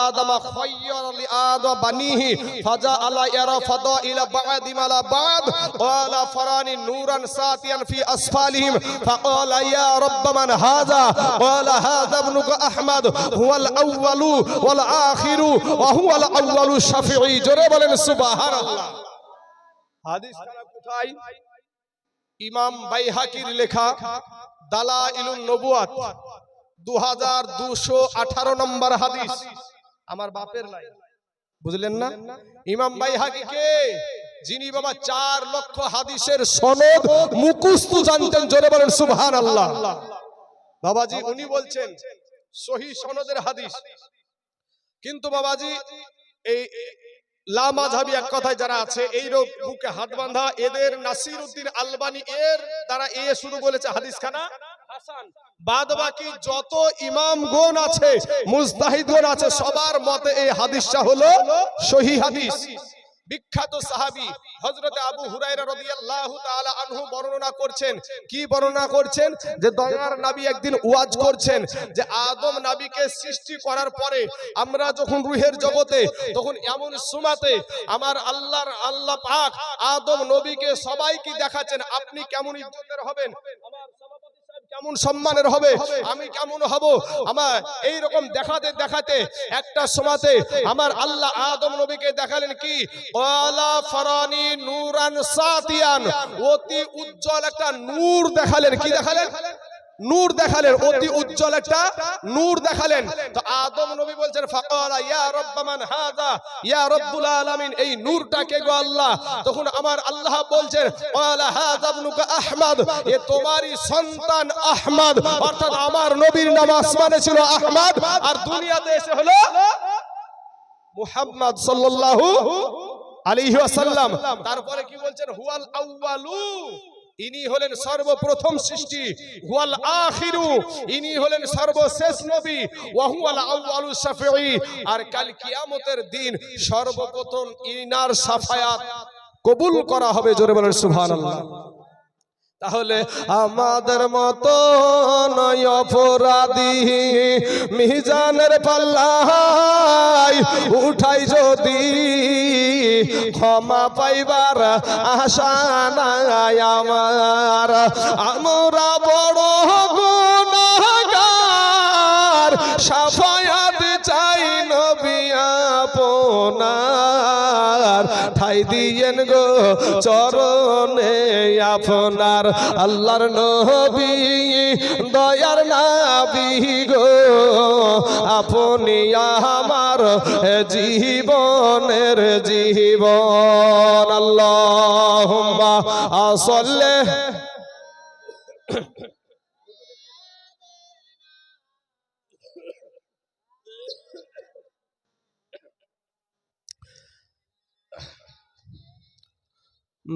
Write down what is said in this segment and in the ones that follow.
আদম খায়্যারা লিআদম বানিহি ফাজাআলা ইয়ারা ফাদাইলা বা'দি মালা বা'দ ওয়ালা ফারানি নূরান সাতিয়ান ফি আসফালিহিম ফাকালা ইয়া রাব্ব মান হাযা ওয়ালা হাযা ইবনুকা আহমদ হুয়াল আউয়ালু ওয়াল আখিরু ওয়া হুয়াল আউয়ালু শাফিঈ। জোরে বলেন সুবহানাল্লাহ। হাদিস কারা কোথায়? ইমাম বাইহাকির লেখা দালাইলুন নবুয়াত 2218 নম্বর হাদিস। আমার বাপের লাইন, বুঝলেন না? ইমাম বাইহাকি কে? যিনি বাবা 4 লক্ষ হাদিসের সনদ মুখস্থ জানতেন। জোরে বলেন সুবহানাল্লাহ। বাবাজি উনি বলছেন সহি সনদের হাদিস, কিন্তু বাবাজি এই লা মাযহাবী এক কথায় যারা আছে এই রোগ বুকে হাত বাঁধা, এদের নাসিরউদ্দিন আলবানী এর দ্বারা শুরু বলেছে হাদিসখানা হাসান। বাদ বাকি যত ইমামগণ আছে, মুজতাহিদগণ আছে, সবার মতে এই হাদিসটা হলো সহিহ হাদিস। বিখ্যাত সাহাবী হযরত আবু হুরায়রা রাদিয়াল্লাহু তাআলা আনহু বর্ণনা করছেন, কি বর্ণনা করছেন? যে দয়ার নবী একদিন ওয়াজ করছেন যে আদম নবীকে সৃষ্টি করার পরে আমরা যখন রূহের জগতে, তখন এমন সুমাতে আমার আল্লাহ পাক আদম নবীকে সবাইকে দেখাচ্ছেন আপনি কেমন ইজ্জতের হবেন, আমার সভাপতি সাহেব কেমন সম্মানের হবে, আমি কেমন হব। আমার এই রকম দেখাতে দেখাতে একটা সময়তে আমার আল্লাহ আদম নবীকে দেখালেন কি? ওয়ালা ফারানি নূরান সাতিয়ান, অতি উজ্জ্বল একটা নূর দেখালেন। কি দেখালেন? নূর দেখালেন, অতি উজ্জ্বল একটা নূর দেখালেন। তো আদম নবী বলছেন ফাকালা ইয়া রাব্ব মান হাযা ইয়া রাব্বুল আলামিন, এই নূরটা কে গো আল্লাহ? তখন আমার আল্লাহ বলছেন ওয়ালা হাযা ইবনুকা আহমদ, এ তোমারই সন্তান আহমদ। অর্থাৎ আমার নবীর নাম আসমানে ছিল আহমদ আর দুনিয়াতে এসে হলো মুহাম্মদ সাল্লাল্লাহু আলাইহি ওয়াসাল্লাম। তারপরে কি বলছেন? হুয়াল আউয়ালু, ইনি হলেন সর্বপ্রথম সৃষ্টি। হুয়াল আখিরু, ইনি হলেন সর্বশেষ নবী। ওয়া হুয়াল আউয়ালু শাফিঈ, আর কাল কিয়ামতের দিন সর্বপ্রথম ইনার শাফায়াত কবুল করা হবে। জোরে বলেন সুবহানাল্লাহ। তাহলে আমাদের মতো নয় অপরাধী মিজানের পাল্লায় উঠাই যদি ক্ষমা পাইবার আশা নাই আমার, আমরা বড় গুনাহগার, শাফায়াত চাই নবী আপনার, ঠাই দিয়েন গো চরণে আপনার। আল্লাহর নবী দয়ার নবী গো, আপনি আমার জীবনের জীবন। আল্লাহুম্মা সাল্লি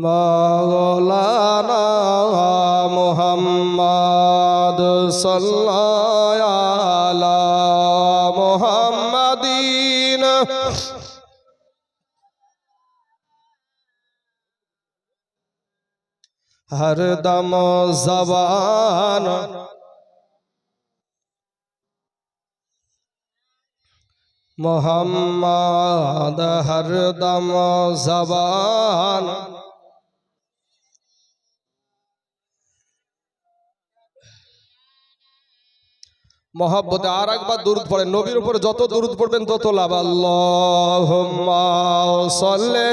মাওলানা মুহাম্মদ সাল্লাল্লাহু আলা মুহাম্মাদিন। हर दम ज़बान मोहम्मद, हर दम ज़बान मोहब्बत। আর একবার দুরূদ পড়েন, নবীর উপর যত দুরূদ পড়বেন তত লাভ। আল্লাহুম্মা সাল্লি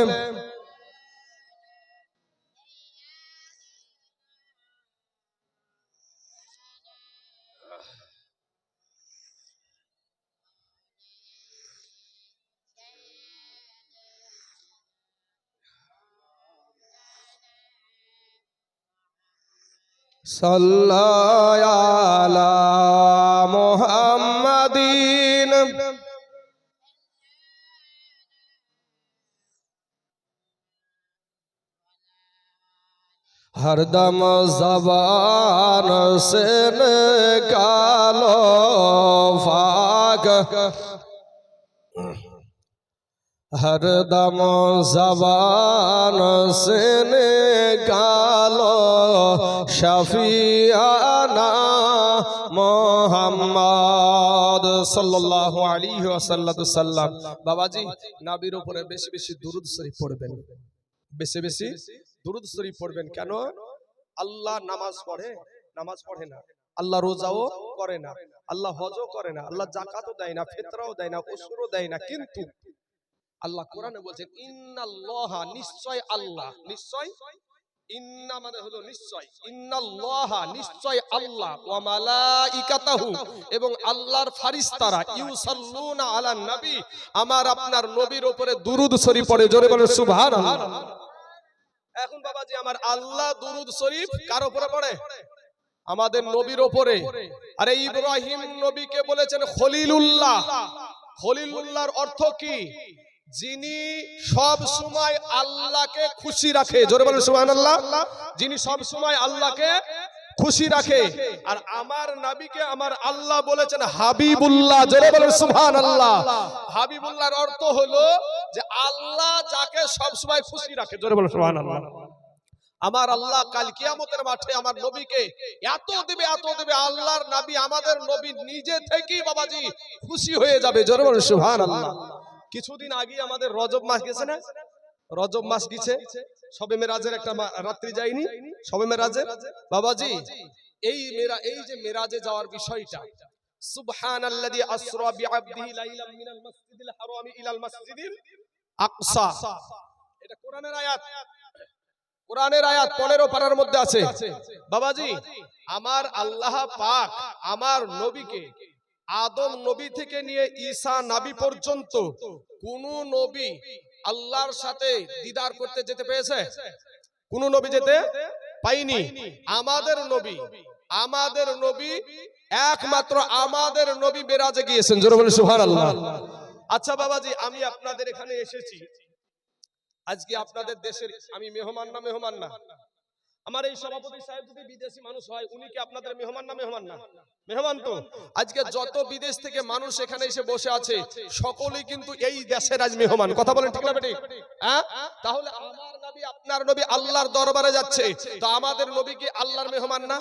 সাল্লাল্লাহু আলা মুহাম্মাদিন। हरदम ज़बान से निकालो फाक, हरदम ज़बान से निकालो शफियाना মুহাম্মদ সাল্লাল্লাহু আলাইহি ওয়াসাল্লাম। বাবাজি নবীর উপরে বেশি বেশি দুরূদ শরীফ পড়বেন, বেশি বেশি দুরূদ শরীফ পড়বেন। কেন? আল্লাহ নামাজ পড়ে না, আল্লাহ রোজাও করে না, আল্লাহ হজও করে না, আল্লাহ যাকাতও দেয় না, ফিতরাও দেয় না, উশরও দেয় না, কিন্তু আল্লাহ কোরআনে বলছেন ইন্নাল্লাহা, নিশ্চয় আল্লাহ, নিশ্চয়, ইন্না মানে হলো নিশ্চয়, ইন্নাল্লাহা নিশ্চয় আল্লাহ, ওয়া মালাইকাতাহু এবং আল্লাহর ফেরেশতারা, ইউসাল্লুনা আলান নবী, আমার আপনার নবীর উপরে দুরূদ শরীফ পড়ে। জোরে বলেন সুবহানাল্লাহ। এখন বাবাজি আমার আল্লাহ দুরূদ শরীফ কার উপরে পড়ে? আমাদের নবীর উপরে। আরে ইব্রাহিম নবীকে বলেছেন খলিলুল্লাহ। খলিলুল্লাহর অর্থ কি? যিনি সব সময় আল্লাহকে খুশি রাখে। জোরে বলেন সুবহানাল্লাহ। যিনি সব সময় আল্লাহকে খুশি রাখে। আর আমার নবীকে আমার আল্লাহ বলেছেন হাবিবুল্লাহ। জোরে বলেন সুবহানাল্লাহ। হাবিবুল্লাহর অর্থ হলো যে আল্লাহ যাকে সব সময় খুশি রাখে। জোরে বলেন সুবহানাল্লাহ। আমার আল্লাহ কাল কিয়ামতের মাঠে আমার নবীকে এত দিবে, এত দিবে, আল্লাহর নবী আমাদের নবী নিজে থেকেই বাবাজি খুশি হয়ে যাবে। জোরে বলেন সুবহানাল্লাহ। কিছুদিন আগে আমাদের রজব মাস গেছে না? রজব মাস গেছে, শবে মেরাজের একটা রাত্রি যায়নি, শবে মেরাজের বাবাজি এই যে মেরাজে যাওয়ার বিষয়টা, সুবহানাল্লাযী আসরা বিআবদিহি লাইলাম মিনাল মাসজিদিল হারামি ইলাল মাসজিদিল আকসা, এটা কোরআনের আয়াত। কোরআনের আয়াত 15 পারার মধ্যে আছে। বাবাজি আমার আল্লাহ পাক আমার নবীকে আদম নবী থেকে নিয়ে ঈসা নবী পর্যন্ত কোন নবী আল্লাহর সাথে দিদার করতে যেতে পেয়েছে? কোন নবী যেতে পাইনি। আমাদের নবী একমাত্র আমাদের নবী মেরাজে গিয়েছেন। জোরে বলেন সুবহানাল্লাহ। আচ্ছা বাবাজি আমি আপনাদের এখানে এসেছি আজকে আপনাদের দেশের, আমি মেহমান না? আমার এই সভাপতি সাহেব যদি বিদেশি মানুষ হয়, উনি কি আপনাদের মেহমান না? মেহমান তো। আজকে যত বিদেশ থেকে মানুষ এখানে এসে বসে আছে সকলেই কিন্তু এই দেশের আজ মেহমান। কথা বলেন ঠিক না বেটি? হ্যাঁ, তাহলে আমার নবী আপনার নবী আল্লাহর দরবারে যাচ্ছে, তো আমাদের নবী কি আল্লাহর মেহমান না?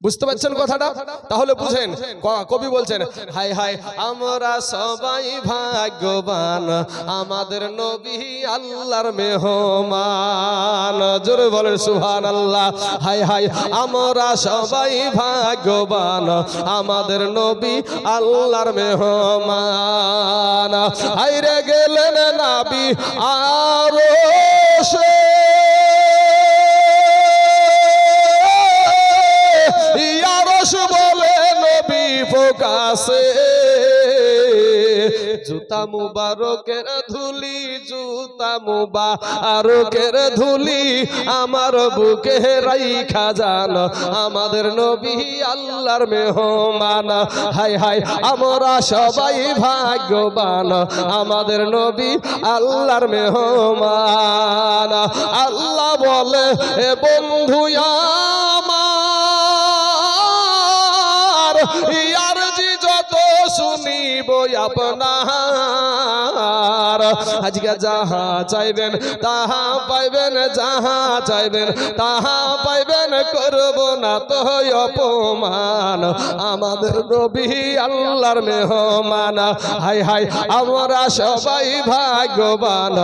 বুঝতে পারছেন কথাটা? তাহলে বুঝেন, কবি বলছেন হায় হায় আমরা সবাই ভাগ্যবান, আমাদের নবী আল্লাহর মেহমান। জোরে বলেন সুবহানাল্লাহ। হায় হায় আমরা সবাই ভাগ্যবান, আমাদের নবী আল্লাহর মেহমান। হায়রে গেলেন নবী আরশে, বলে নবী প্রকাশে, জুতা মুবারকের ধুলি, জুতা মুবারকের ধুলি আমার বুকে রাইখা যান, আমাদের নবী আল্লাহর মেহমান। হায় হায় আমরা সবাই ভাগ্যবান, আমাদের নবী আল্লাহর মেহমান। আল্লাহ বলে এ বন্ধু ইয়ার জি যত শুনিব আপনার, আজকে যাহা চাইবেন তাহা পাইবেন, যাহা চাইবেন তাহা পাইবেন, করব না তো অপমান, আমাদের নবী আল্লাহর মেহমান। হায় হায় আমরা সবাই ভাগ্যবান,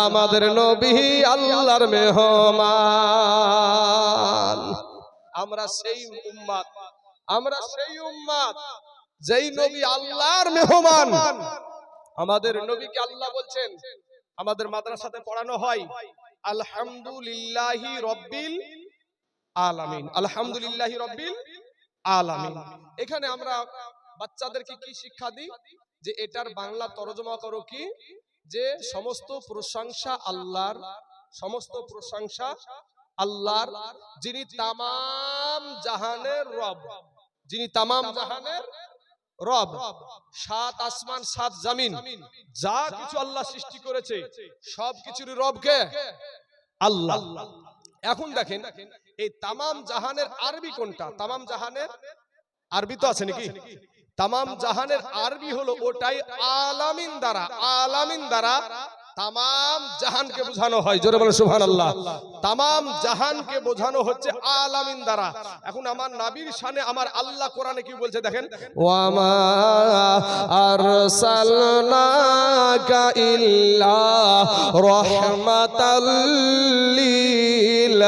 আমাদের নবী আল্লাহর মেহমান। আমরা সেই উম্মত যেই নবী আল্লাহর মেহমান। আমাদের নবীকে আল্লাহ বলছেন, আমাদের মাদ্রাসাতে পড়ানো হয় আলহামদুলিল্লাহি রাব্বিল আলামিন, আলহামদুলিল্লাহি রাব্বিল আলামিন। এখানে আমরা বাচ্চাদেরকে কি শিক্ষা দিই? যে এটার বাংলা তরজমা করো কি, যে সমস্ত প্রশংসা আল্লাহর, সমস্ত প্রশংসা আল্লাহর, যিনি তামাম জাহানের রব, যিনি তামাম জাহানের রব। 7 আসমান 7 জমিন যা কিছু আল্লাহ সৃষ্টি করেছে সব কিছুর রব কে? আল্লাহ। এখন দেখেন এই তামাম জাহানের আরবি কোনটা? তামাম জাহানের আরবি তো আছে নাকি? তামাম জাহানের আরবি হলো ওটাই আলামিন দ্বারা, আলামিন দ্বারা তামাম জাহানকে বোঝানো হয়, জোরে বলেন সুবহানাল্লাহ। তামাম জাহানকে বোঝানো হচ্ছে আলামিন দ্বারা। এখন আমার নবীর শানে আমার আল্লাহ কোরআনে কি বলছে দেখেন, ওয়া মা আরসালনাকা ইল্লা রাহমাতাল লিল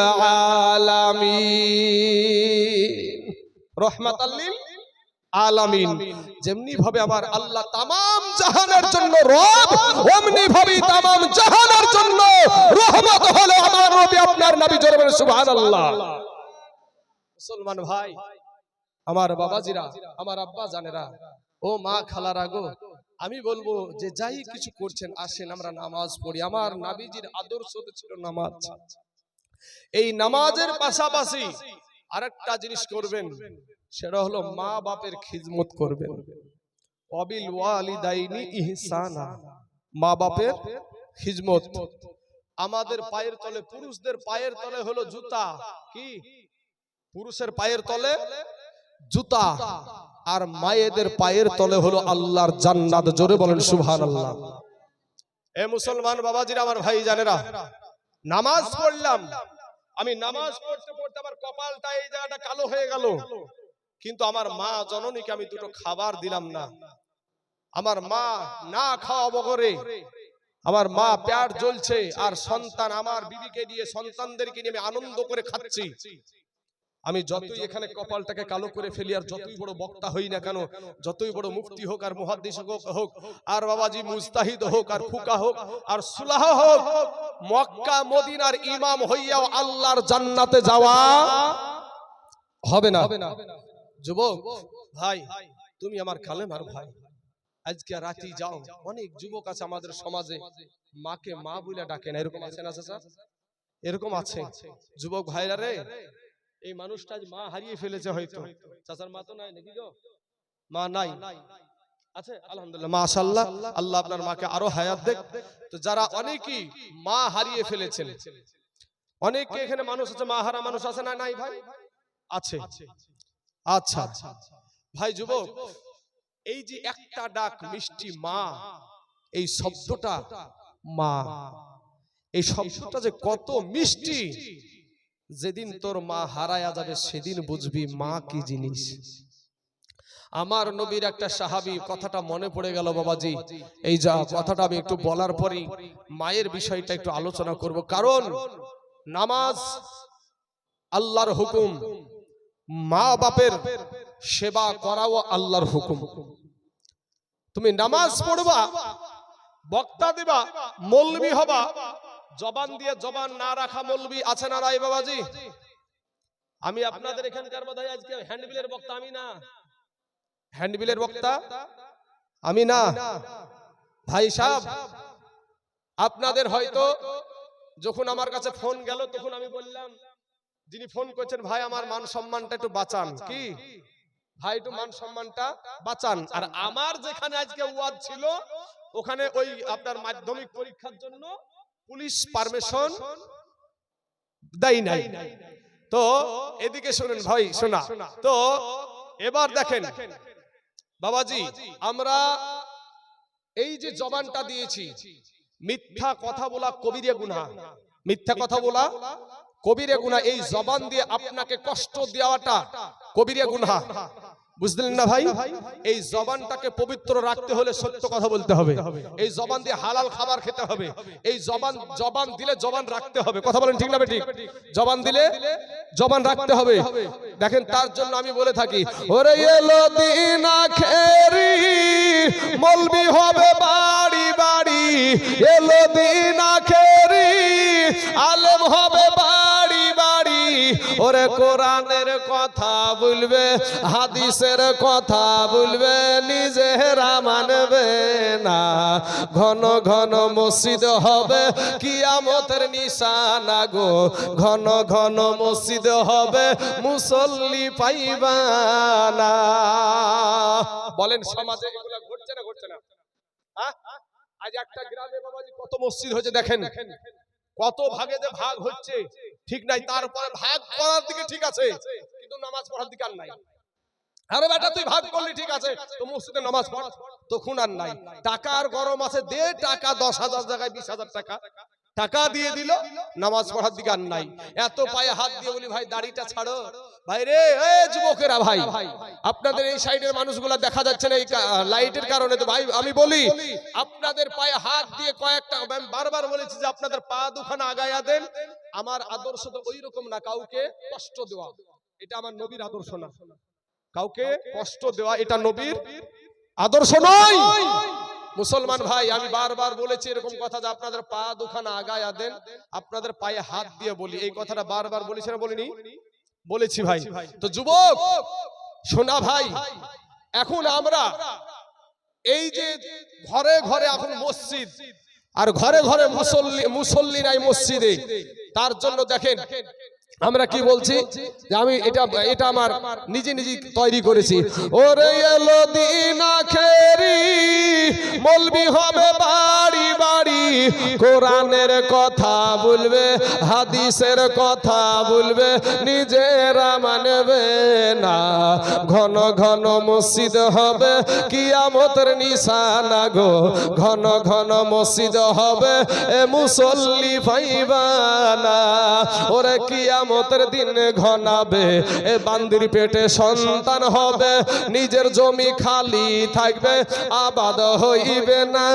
আলামিন। রাহমাতাল লিল আলামিন। যেমনি ভাবে আমার আল্লাহ তামাম জাহানের জন্য রব, অমনি ভাবে তামাম জাহানের জন্য রহমত হলো আমার নবী, আপনার নবী, জোরে বলেন সুবহানাল্লাহ। মুসলমান ভাই, আমার বাবাজিরা, আমার আব্বা জানেরা, ও মা খালারা গো, আমি বলবো যে যাই কিছু করছেন আসেন আমরা নামাজ পড়ি। আমার নবীজির আদর্শ ছিল নামাজ। এই নামাজের পাশাপাশি আরেকটা জিনিস করবেন, সেটা হলো মা বাপের খিদমত করবেন। ওয়াবিল ওয়ালিদাইনি ইহসানা, মা বাপের খিদমত। আমাদের পায়ের তলে, পুরুষদের পায়ের তলে হলো জুতা, কি পুরুষের পায়ের তলে জুতা, আর মায়েদের পায়ের তলে হলো আল্লাহর জান্নাত, জোরে বলেন সুবহানাল্লাহ। এ মুসলমান বাবাজিরা, আমার ভাই জানেরা, নামাজ পড়লাম, আমি নামাজ পড়তে পড়তে আমার কপালটা এই জায়গাটা কালো হয়ে গেল, কিন্তু আমার মা জননীকে আমি দুটো খাবার দিলাম না। আমার মা না খাওয়াবো করে, আমার মা পেট জ্বলছে, আর সন্তান আমার বিবিকে নিয়ে, সন্তানদেরকে নিয়ে আমি আনন্দ করে খাচ্ছি। আমি যতই এখানে কপালটাকে কালো করে ফেলি, আর যতই বড় বক্তা হই না কেন, যতই বড় মুফতি হোক আর মুহাদ্দিস হোক, আর বাবাজি মুজতাহিদ হোক আর ফুকা হোক আর সুলাহ হোক, মক্কা মদিনার ইমাম হইয়াও আল্লাহর জান্নাতে যাওয়া হবে না। যুবক ভাই, তুমি আমার কালেমার ভাই, আজকে রাতে যাও, অনেক যুবক আছে আমাদের সমাজে মাকে মা বলে ডাকে না, এরকম আছে না চাচা? এরকম আছে যুবক ভাইরা রে, এই মানুষটা আজ মা হারিয়ে ফেলেছে হয়তো। চাচার মা তো নাই নাকি গো? মা নাই, আছে আলহামদুলিল্লাহ, মাশাআল্লাহ, আল্লাহ আপনার মাকে আরো হায়াত দেখ। তো যারা অনেকেই মা হারিয়ে ফেলেছেন, অনেকে এখানে মানুষ আছে মা হারা মানুষ আছে না? নাই ভাই, আছে। আচ্ছা ভাই যুবক, এই যে একটা ডাক মিষ্টি মা, এই শব্দটা মা, এই শব্দটা যে কত মিষ্টি, যেদিন তোর মা হারায়া যাবে সেদিন বুঝবি মা কি জিনিস। আমার নবীর একটা সাহাবী, কথাটা মনে পড়ে গেল বাবাজি, এই যা কথাটা আমি একটু বলার পরেই মায়ের বিষয়টা একটু আলোচনা করব, কারণ নামাজ আল্লাহর হুকুম, মা বাপের সেবা করাও আল্লাহর হুকুম। তুমি নামাজ পড়বা, বক্তা দিবা, মৌলবি হবা, জবান দিয়ে জবান না রাখা মৌলবি আছে না নাই বাবাজি? আমি আপনাদের এখানকার বোধহয় আজকে হ্যান্ডবিলের বক্তা আমি না, হ্যান্ডবিলের বক্তা আমি না ভাই সাহেব। আপনাদের হয়তো যখন আমার কাছে ফোন গেল, তখন আমি বললাম, যিনি ফোন করছেন, ভাই আমার মান সম্মানটা একটু বাঁচান, কি ভাই একটু মান সম্মানটা বাঁচান। আর আমার যেখানে আজকে ওয়াজ ছিল, ওখানে ওই আপনার মাধ্যমিক পরীক্ষার জন্য পুলিশ পারমিশন দেয় নাই। তো এদিকে শুনেন ভাই, শোনা তো, এবার দেখেন বাবাজি, আমরা এই যে জবানটা দিয়েছি, মিথ্যা কথা বলা কবিরে গুনাহ, মিথ্যা কথা বলা কবিরে গুনাহ। এই জবান দিয়ে আপনাকে কষ্ট দেওয়াটা কবিরে গুনাহ, বুঝলেন না ভাই? এই জবানটাকে পবিত্র রাখতে হলে সত্য কথা বলতে হবে, এই জবান দিয়ে হালাল খাবার খেতে হবে, এই জবান দিলে জবান রাখতে হবে। কথা বলেন ঠিক না ঠিক? জবান দিলে জবান রাখতে হবে। দেখেন, তার জন্য আমি বলে থাকি, ওরে এলো দিন আখেরি, মলবি হবে বাড়ি বাড়ি, এলো দিন আখেরি, আলেম হবে বাড়ি বাড়ি, ওরে কোরআনের কথা বলবে, হাদিসের কথা বলবে, নিজেরা মানবে না। ঘন ঘন মসজিদ হবে কিয়ামতের নিশানা গো, ঘন ঘন মসজিদ হবে মুসল্লি পাইবা না। বলেন সমাজে এগুলা ঘটছে না ঘটছে না? আজ একটা গ্রামে বাবাজি কত মসজিদ হয়েছে দেখেন, কত ভাগে যে ভাগ হচ্ছে ঠিক নাই, তারপরে ভাগ করার দিকে ঠিক আছে, কিন্তু নামাজ পড়ার দিকে আর নাই। আরে বেটা তুই ভাগ করলি ঠিক আছে, তো মসজিদে নামাজ পড়, তখন আর নাই। টাকার গরম আছে, দে টাকা 10,000 জায়গায় 20,000 টাকা টাকা দিয়ে দিল, নামাজ পড়ার দিকে আর নাই। এত পায়ে হাত দিয়ে বলি ভাই দাড়িটা ছাড়ো ভাই রে, এই যুবকেরা ভাই, আপনাদের এই সাইডের মানুষগুলা দেখা যাচ্ছে না এই লাইটের কারণে, তো ভাই আমি বলি আপনাদের পায়ে হাত দিয়ে কয়েকটা, আমি বারবার বলেছি যে আপনাদের পা দুখানা আগায়া দেন। আমার আদর্শ তো ওই রকম না, কাউকে কষ্ট দেওয়া, এটা আমার নবীর আদর্শ না। কাউকে কষ্ট দেওয়া এটা নবীর আদর্শ নয়। মুসলমান ভাই আমি বারবার বলেছি এরকম কথা যে আপনাদের পা দুখানা আগায়া দেন, আপনাদের পায়ে হাত দিয়ে বলি, এই কথাটা বারবার বলেছি না বলিনি? বলেছি ভাই। তো যুবক শোনা ভাই, এখন আমরা এই যে ঘরে ঘরে এখন মসজিদ, আর ঘরে ঘরে মুসল্লি নাই মসজিদে, তার জন্য দেখেন আমরা কি বলছি যে আমি এটা আমার নিজে নিজে তৈরি করেছি। ওরে এলো দিন আখেরি, মৌলবি হবে বাড়ি বাড়ি, কোরআনের কথা বলবে, হাদিসের কথা বলবে, নিজেরা মানবে না। ঘন ঘন মসজিদ হবে কিয়ামতের নিশানা গো, ঘন ঘন মসজিদ হবে এ মুসল্লি পাইবা না। ওরে কিয়ামতের দিন ঘনাবে, এ বান্দির পেটে সন্তান হবে, নিজের জমি খালি থাকবে, আবাদ হইবে না।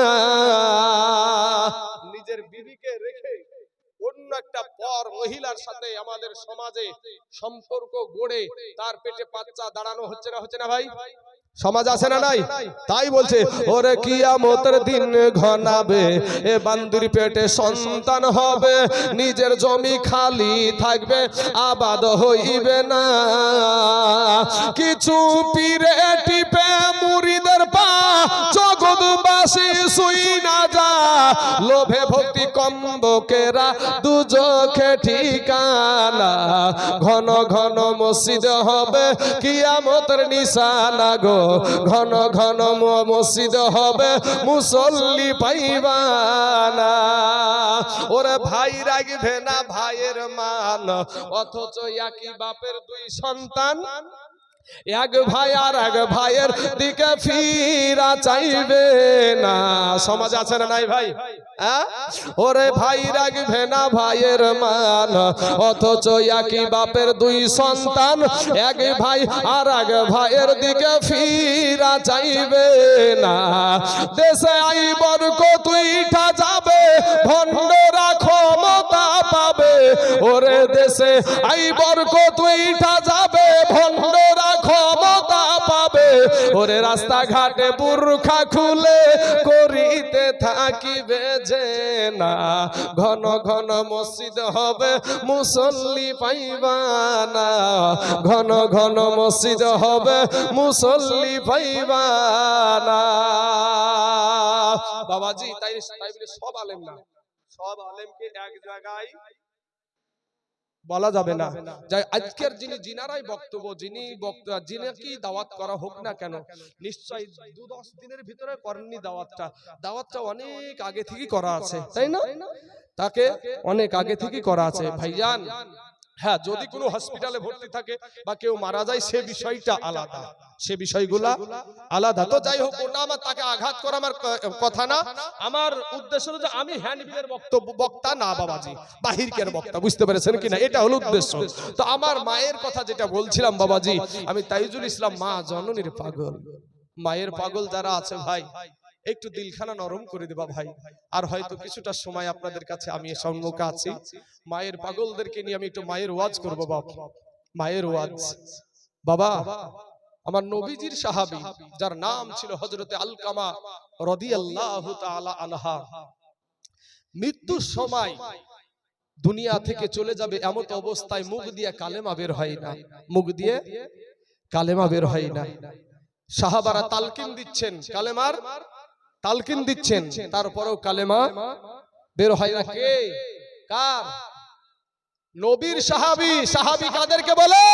নিজের বিবিকে রেখে অন্য একটা পর মহিলার সাথে আমাদের সমাজে সম্পর্ক গড়ে তার পেটে বাচ্চা দাঁড়ানো হচ্ছে না ভাই? সমাজ আছে না নাই? তাই বলছে ওরে কিয়ামতের দিন ঘনাবে, এ বান্দির পেটে সন্তান হবে, নিজের জমি খালি থাকবে, আবাদ হইবে না। কিছু পীরে টিপে মুরিদের পা, জগৎবাসী শুই না যা, লোভে ভক্তি কম্বকেরা দুজখে ঠিকানা। ঘন ঘন মসজিদ হবে কিয়ামতের নিশানা গো, ঘন ঘন মসজিদ হবে মুসল্লি পাইবা না। ওরে ভাই রাখবে না ভাইয়ের মান, অথচ একই বাপের দুই সন্তান, এক ভাই আর এক ভাইয়ের দিকে ফিরা চাইবে না। সমাজ আছে না নাই ভাই? ওরে ভাই রাখবে না ভাইয়ের মান, অথচ একই বাপের দুই সন্তান, এক ভাই আর এক ভাইয়ের দিকে ফিরা চাইবে না। দেশে আইবর কতুইটা যাবে, ভণ্ডরা ক্ষমতা পাবে। ওরে দেশে আইবর কতুইটা যাবে, ভণ্ডরা ক্ষমতা পাবে। ওরে রাস্তাঘাটে বুরখা খুলে করিতে থাকিবে যে না। ঘন ঘন মসজিদ হবে মুসল্লি পাইবা না, ঘন ঘন মসজিদ হবে মুসল্লি পাইবা না। বাবাজি তাই বলে সব আলেম না, সব আলেমকে এক জায়গায় বলা যাবে না। আজকের যিনারাই বক্তব্য, যিনি কি দাওয়াত করা হোক না কেন, নিশ্চয় 2-10 দিনের ভিতরে করেননি দাওয়াতটা অনেক আগে থেকে করা আছে, তাই না? তাকে অনেক আগে থেকে করা আছে ভাইজান। হ্যাঁ, যদি কোনো হসপিটালে ভর্তি থাকে বা কেউ মারা যায় সে বিষয়টা আলাদা, সে বিষয়গুলা আলাদা। তো যাই হোক, ওটা আমার তাকে আঘাত করা আমার কথা না। আমার উদ্দেশ্য হলো যে আমি হ্যান্ডবিলের বক্তা না বাবাজি, বাহিরকের বক্তা, বুঝতে পেরেছেন কিনা? এটা হলো উদ্দেশ্য। তো আমার মায়ের কথা যেটা বলছিলাম বাবাজি, আমি তাইজুল ইসলাম, মা জননীর পাগল। মায়ের পাগল যারা আছে ভাই, একটু দিলখানা নরম করে দেবা ভাই। আর হয়তো কিছুটা সময় আপনাদের কাছে আমি সম্মুখে আছি, মায়ের পাগলদেরকে নিয়ে আমি একটু মায়ের ওয়াজ করবো। বাবা মায়ের ওয়াজ, বাবা আমার নবীজির সাহাবী যার নাম ছিল হযরতে আলকামা রাদিয়াল্লাহু তাআলা আনহা, মৃত্যুর সময় দুনিয়া থেকে চলে যাবে এমন অবস্থায় মুখ দিয়ে কালেমা বের হয় না, মুখ দিয়ে কালেমা বের হয় না। সাহাবারা তালকিন দিচ্ছেন, কালেমার তালকিন দিচ্ছেন, তারপরেও কালেমা বের হয় না। কে? কার? নবীর সাহাবী। সাহাবী কাদেরকে বলে?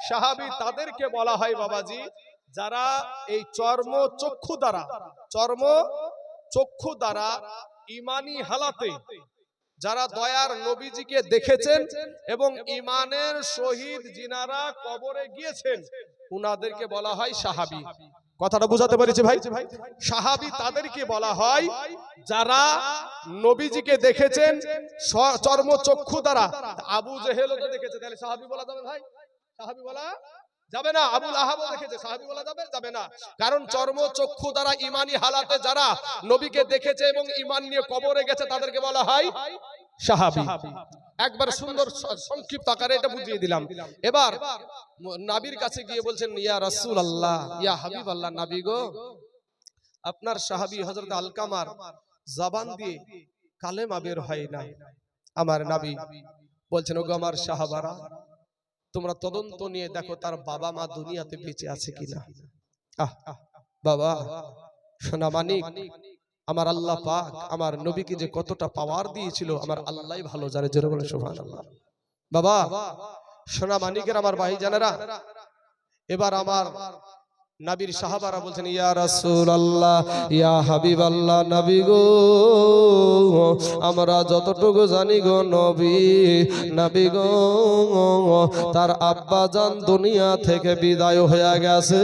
সাহাবী তাদেরকে বলা হয় বাবাজি যারা এই চর্ম চক্ষু দ্বারা ঈমানি হালাতে যারা দয়ার নবীজিকে দেখেছেন এবং ঈমানের সহিত যিনারা কবরে গিয়েছেন, উনাদেরকে বলা হয় সাহাবী। কথাটা বুঝাতে পেরেছি ভাই? সাহাবী তাদেরকে বলা হয় যারা নবীজিকে দেখেছেন চর্মচক্ষু দ্বারা। আবু জেহেলও তো দেখেছে, তাহলে সাহাবী বলা যাবে ভাই? সাহাবী বলা যাবে না। আবুল আহাবও দেখেছে, সাহাবী বলা যাবে? যাবে না। কারণ চর্মচক্ষু দ্বারা ঈমানি হালাতে যারা নবীকে দেখেছে এবং ঈমান নিয়ে কবরে গেছে তাদেরকে বলা হয় সাহাবী। একবার সুন্দর সংক্ষিপ্ত আকারে এটা বুঝিয়ে দিলাম। এবার নবীর কাছে গিয়ে বলছেন, ইয়া রাসূলুল্লাহ, ইয়া হাবিবাল্লাহ, নবী গো, আপনার সাহাবী হযরত আলকামার জবান দিয়ে কালেমা বের হয় না। আমার নবী বলছেন, ওগো আমার সাহাবারা, তোমরা তদন্ত নিয়ে দেখো তার বাবা মা দুনিয়াতে বেঁচে আছে কিনা। বাবা সোনা মানিক, আমার আল্লাহ পাক আমার নবীকে যে কতটা পাওয়ার দিয়েছিল আমার আল্লাহই ভালো জানে। জোরে বলে সুবহানাল্লাহ। বাবা সোনা মানিকের আমার ভাইজানেরা, এবার আমার নবীর সাহাবারা বলছেন, ইয়া রাসূলুল্লাহ, ইয়া হাবিবাল্লাহ, নবী গো, আমরা যতটুকু জানি গো নবী গো, তার আব্বা জান দুনিয়া থেকে বিদায় হয়ে গেছে,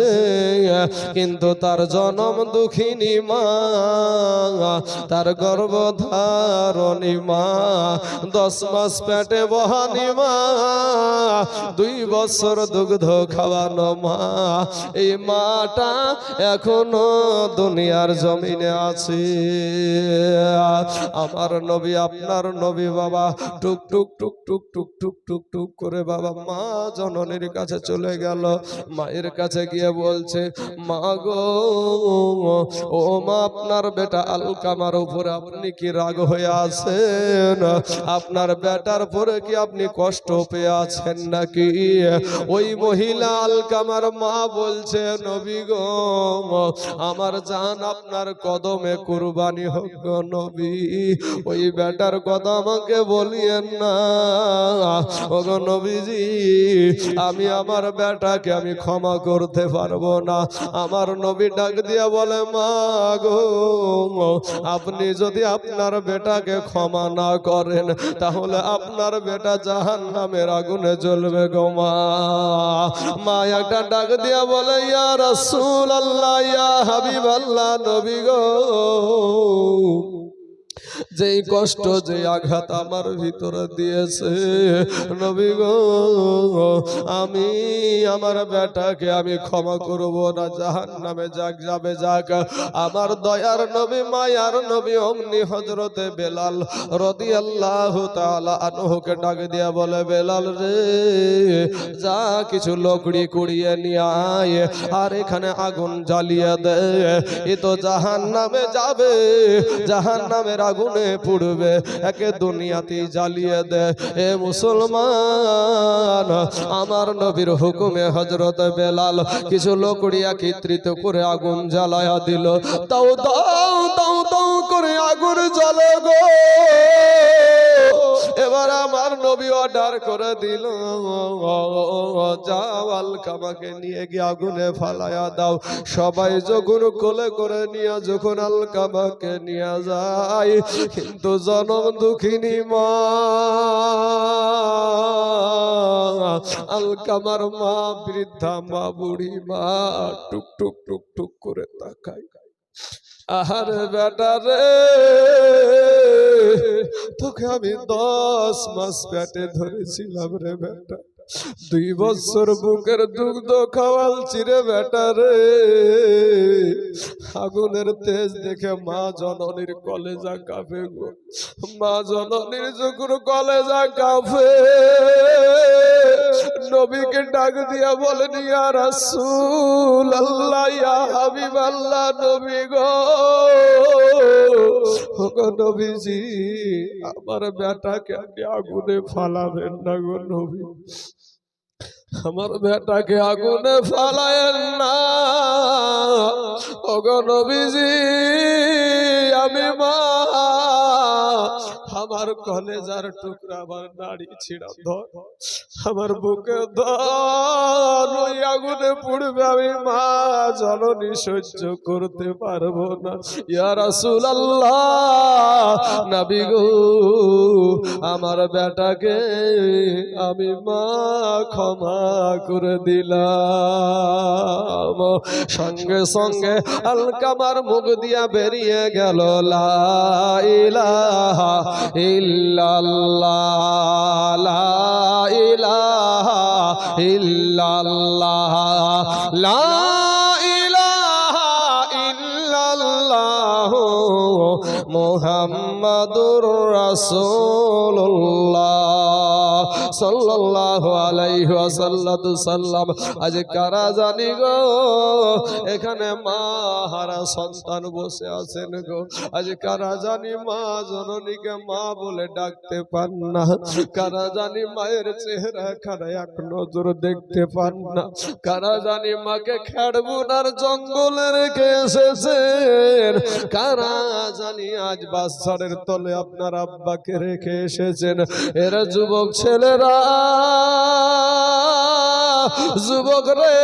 কিন্তু তার জনম দুঃখিনী মা, তার গর্ভধারণী মা, 10 মাস পেটে বহানি মা, 2 বছর দুগ্ধ খাওয়ানো মা, এই মাটা এখনো দুনিয়ার জমিনে আছে। আমার নবী আপনার নবী বাবা টুক টুক টুক টুক টুক টুক টুক টুক করে বাবা মা জননীর কাছে চলে গেল। মায়ের কাছে গিয়ে বলছে, মা গো, ও মা, আপনার বেটা আলকামার উপরে আপনি কি রাগ হয়ে আছেন? আপনার বেটার পরে কি আপনি কষ্ট পেয়ে আছেন নাকি? ওই মহিলা আলকামার মা বলছে, নবী গো, আমার জান আপনার কদমে কুরবানি হোক গো নবী, ওই বেটার কথা আমাকে বলিয়েন না। ওগো নবীজি, আমি আমার বেটাকে আমি ক্ষমা করতে পারবো না। আমার নবী ডাক দিয়া বলে, মা গো, আপনি যদি আপনার বেটাকে ক্ষমা না করেন তাহলে আপনার বেটা জাহান্নামের আগুনে জ্বলবে গো মা। মা একটা ডাক দিয়া বলে, ইয়া রাসূলুল্লাহ, ইয়া হাবিবাল্লাহ, নবী গো, যেই কষ্ট যে আঘাত আমার ভিতরে দিয়েছে নবী গো, আমি আমার বেটাকে আমি ক্ষমা করব না, জাহান্নামে যাবে যাক। আমার দয়ার নবী মায়ার নবী অমনি হযরতে বেলাল রাদিয়াল্লাহু তাআলা আনহুকে ডাক দিয়া বলে, বেলাল রে, যা কিছু লকড়ি কুড়িয়ে নিয়ে আয় আর এখানে আগুন জ্বালিয়ে দে, এ তো জাহান্নামে যাবে, জাহান্নামের আগুনে পুড়বে, একে দুনিয়াতে জ্বালিয়ে দে। এ মুসলমান, আমার নবীর হুকুমে হযরত বেলাল কিছু লকড়ি একত্রিত করে আগুন জ্বালায়া দিল। তাও দাও দাও দাও করে আগুন জ্বলে গো। এবার আমার নবী অর্ডার করে দিল, যাও আলকামাকে নিয়ে গিয়ে আগুনে ফালায়া দাও। সবাই যখন কোলে করে নিয়ে যখন আলকামাকে নিয়ে যায়, কিন্তু জনম দুঃখিনী মা আলকামার মা, বৃদ্ধা মা, বুড়ি মা টুক টুক টুক টুক করে তাকায়। আহারে বেটা রে, তোকে আমি 10 মাস পেটে ধরেছিলাম রে বেটা, 2 বছর বুকের দুগ্ধ খাওয়ালছি রে বেটা রে। আগুনের তেজ দেখে মা জননীর কলেজা কাঁপে গো, মা জননীর যখন কলেজা কাঁপে, নবীকে ডাক দিয়া বলেন, ইয়া রাসূলুল্লাহ, ইয়া হাবিবাল্লাহ, নবী গো, ওগো নবীজি, আমার বেটাকে আপনি আগুনে ফালাবেন না গো নবী, আমার বেটাকে আগুনে ফালায়েন না। ওগো নবীজি, আমি মা আমার কলেজার টুকরা আমার নাড়ি ছিঁড়া ধর, আমার বুকে ধর, ওই আগুনে পুড়বে, আমি মা জননী সহ্য করতে পারবো না। ইয়া রাসূলুল্লাহ, নবী গো, আমার বেটাকে আমি মা ক্ষমা করে দিলাম। সঙ্গে সঙ্গে আলকামার মুখ দিয়া বেরিয়ে গেল লা ইলাহা ইল্লাল্লাহ, লা ইলাহা ইল্লাল্লাহ, লা ইলাহা ইল্লাল্লাহ, মুহাম্মাদুর রাসূলুল্লাহ সাল্লাল্লাহু আলাইহি ওয়াসাল্লাম। আজ কারা জানি গো এখানে মা হারা সন্তান বসে আছেন গো। আজ কারা জানি মা জননীকে মা বলে ডাকতে পান না, কারা জানি মায়ের চেহারা খানা এক নজর দেখতে পান না, কারা জানি মাকে খেড়বুনার জঙ্গলে রেখে এসেছেন, কারা জানি আজ বাচ্চাদের তলে আপনার আব্বাকে রেখে এসেছেন। এরা যুবক ছেলেরা, যুবক রে,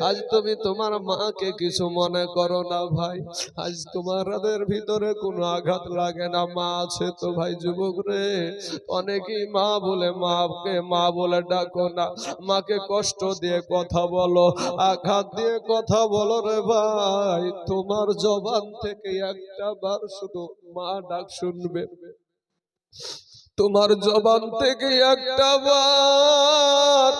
আজ তুমি তোমার মাকে কিছু মনে করো না ভাই, আজ তোমাদের ভিতরে কোনো আঘাত লাগে না, মা আছে তো ভাই। যুবক রে, অনেকেই মা বলে মাকে মা বলে ডাকো না, মাকে কষ্ট দিয়ে কথা বলো, আঘাত দিয়ে কথা বলো রে ভাই, তোমার জবান থেকে একটা বার শুধু মা ডাক শুনবে, তোমার জবান থেকে একটা বার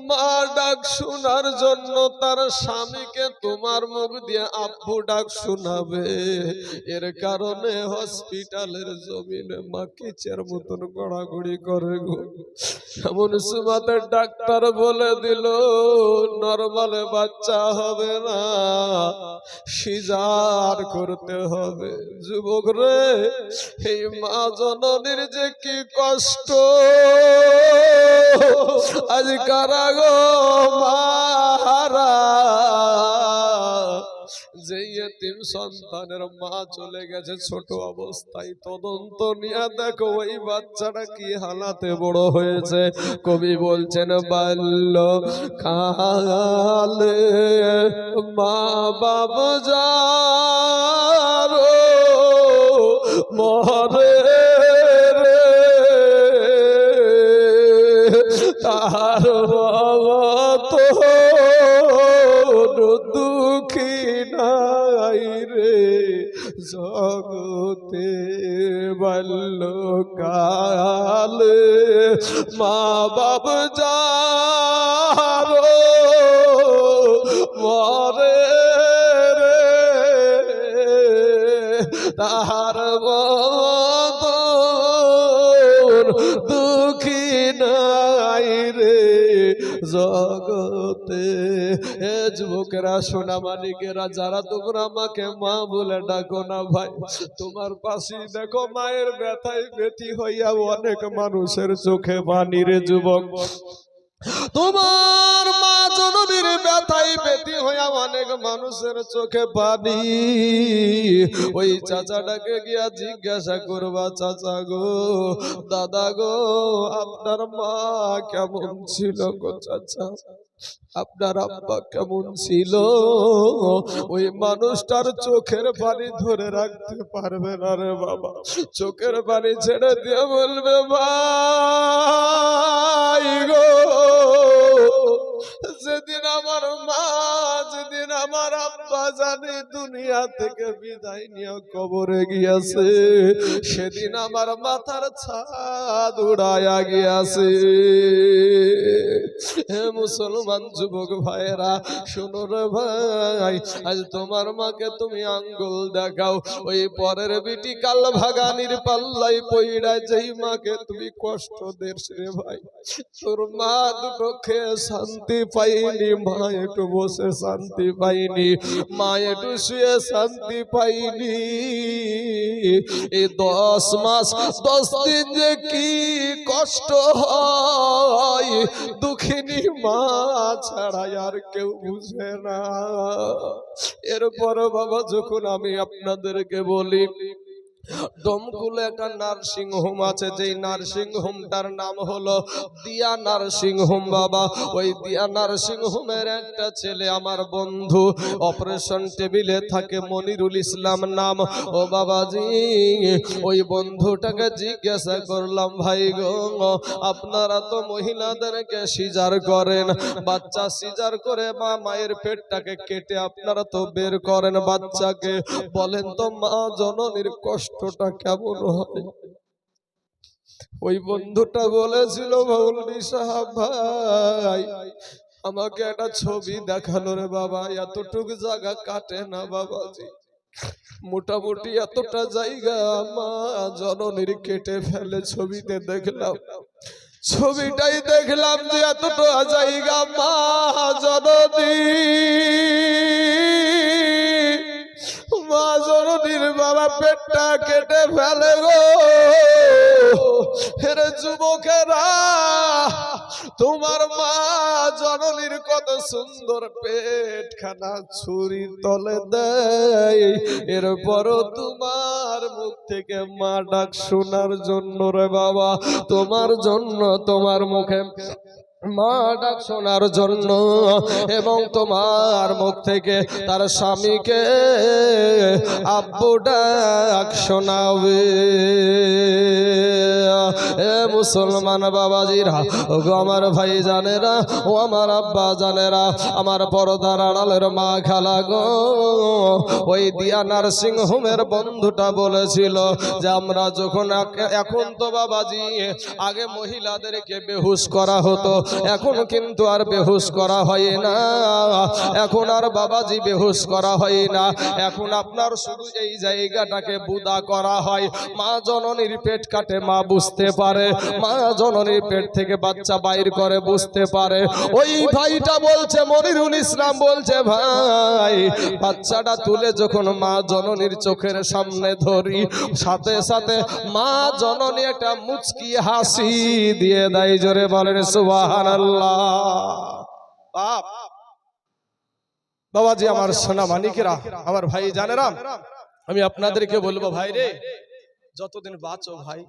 মা ডাক শোনার জন্য তার স্বামীকে তোমার মুখ দিয়ে আব্বু ডাক শোনাবে। এর কারণে হসপিটালের জমিনে মা কিচের মতন গড়াগড়ি করে গো। এমন সুমাতে ডাক্তার বলে দিল নরমালে বাচ্চা হবে না, সিজার করতে হবে। যুবক রে, এই মা জননীর যে কি কষ্ট, আজ কারা গো মারা, যে এতিম সন্তানের মা চলে গেছে ছোট অবস্থায়, তদন্ত নিয়ে দেখো ওই বাচ্চাটা কি হালাতে বড় হয়েছে। কবি বলছেন বাল্য কালে মা বাপ যারো মরে রে, তার বাবা তো দুঃখী নাই রে জগতে। বাল্যকালে মা বাপ যারো মরে রে, তাহার দুঃখী নাই রে জগতে। এ যুবকেরা, সোনা মানিকেরা, যারা তোমরা আমাকে মা বলে ডাকো না ভাই, তোমার পাশে দেখো মায়ের ব্যথায় ব্যথি হইয়া অনেক মানুষের চোখে পানি রে যুবক। তোমার মা জননীর ব্যথায় ব্যথি হইয়া অনেক মানুষের চোখে পানি। ওই চাচাটাকে গিয়া জিজ্ঞাসা করবা, চাচা গো, দাদা গো, আপনার মা কেমন ছিল গো চাচা, আপনার আব্বা কেমন ছিল? ওই মানুষটার চোখের পানি ধরে রাখতে পারবে না রে বাবা, চোখের পানি ছেড়ে দিয়ে বলবে, ভাই গো, যেদিন আমার মা, যেদিন আমার আব্বা জানে দুনিয়া থেকে বিদায় নিয়ে কবরে গিয়াছে, সেদিন আমার মাথার ছাদ উড়াইয়া গিয়াছে। হে মুসলমান যুবক ভাইরা, শোনো রে ভাই, আজ তোমার মাকে তুমি আঙ্গুল দেখাও, ওই পরের বিটি কাল ভাগানির পাল্লাই পইড়া যেই মাকে তুমি কষ্ট দেশ রে ভাই, তোর মা দুটো খেয়ে শান্তি পাইনি, মা একটু বসে শান্তি পাইনি, মা একটু শুয়ে শান্তি পাইনি। এই 10 মাস 10 দিন যে কি কষ্ট হয় দুঃখিনী মা ছাড়া আর কেউ বুঝে না। এরপর বাবা, যখন আমি আপনাদেরকে বলি ডোমকুলে একটা নার্সিং হোম আছে, যেই নার্সিং হোমটার নাম হলো দিয়া নার্সিং হোম। বাবা, ওই দিয়া নার্সিং হোমের একটা ছেলে আমার বন্ধু, অপারেশন টেবিলে থাকে, মনিরুল ইসলাম নাম। ও বাবাজি, ওই বন্ধুটাকে জিজ্ঞাসা করলাম, ভাই গো, আপনারা তো মহিলাদেরকে সিজার করেন, বাচ্চা সিজার করে মায়ের পেটটাকে কেটে আপনারা তো বের করেন বাচ্চাকে, বলেন তো মা জননীর কষ্টটা কেমন হয়? ওই বন্ধুটা বলেছিল, মৌলভী সাহেব ভাই, আমাকে একটা ছবি দেখালো রে বাবা, এতটুকু জায়গা কাটে না বাবাজি, মোটামুটি এতটা জায়গা মা জননীর কেটে ফেলে। ছবিতে দেখলাম, ছবিটাই দেখলাম যে এতটা জায়গা মা জননী, মা জননীর বাবা পেটটা কেটে ফেলে গো। হেরে যুবকেরা, তোমার মা জননীর কত সুন্দর পেটখানা ছুরির তলে দেয়, এরপরও তোমার মুখ থেকে মা ডাক শোনার জন্য রে বাবা, তোমার জন্য, তোমার মুখে মা ডাক শোনার জন্য, এবং তোমার মুখ থেকে তার স্বামীকে আব্বু ডাক শোনাবে। এ মুসলমান বাবাজিরা, ও গো আমার ভাই জানেরা, ও আমার আব্বা জানেরা, আমার পর্দার আড়ালের মা খালা গো, ওই দিয়া নার্সিং হোমের বন্ধুটা বলেছিল যে আমরা যখন, এখন তো বাবাজি আগে মহিলাদেরকে বেহুশ করা হতো, এখন কিন্তু আর বেহুশ করা হয় না, এখন আর বাবাজি বেহুশ করা হয় না, এখন আপনার শুধু এই জায়গাটাকে বুদা করা হয়। মা জননীর পেট কাটে, মা বুঝতে পারে, মা জননীর পেট থেকে বাচ্চা বাইর করে বুঝতে পারে। ওই ভাইটা বলছে, মনিরুল ইসলাম বলছে, ভাই বাচ্চাটা তুলে যখন মা জননীর চোখের সামনে ধরি, সাথে সাথে মা জননী একটা মুচকি হাসি দিয়ে দেয়। জোরে বলেন সুবহানাল্লাহ। বাপ বাবাজি, আমার সোনা মানিকেরা, আমার ভাই জানেরা, আমি আপনাদেরকে বলবো, ভাই রে, যতদিন বাঁচো ভাই,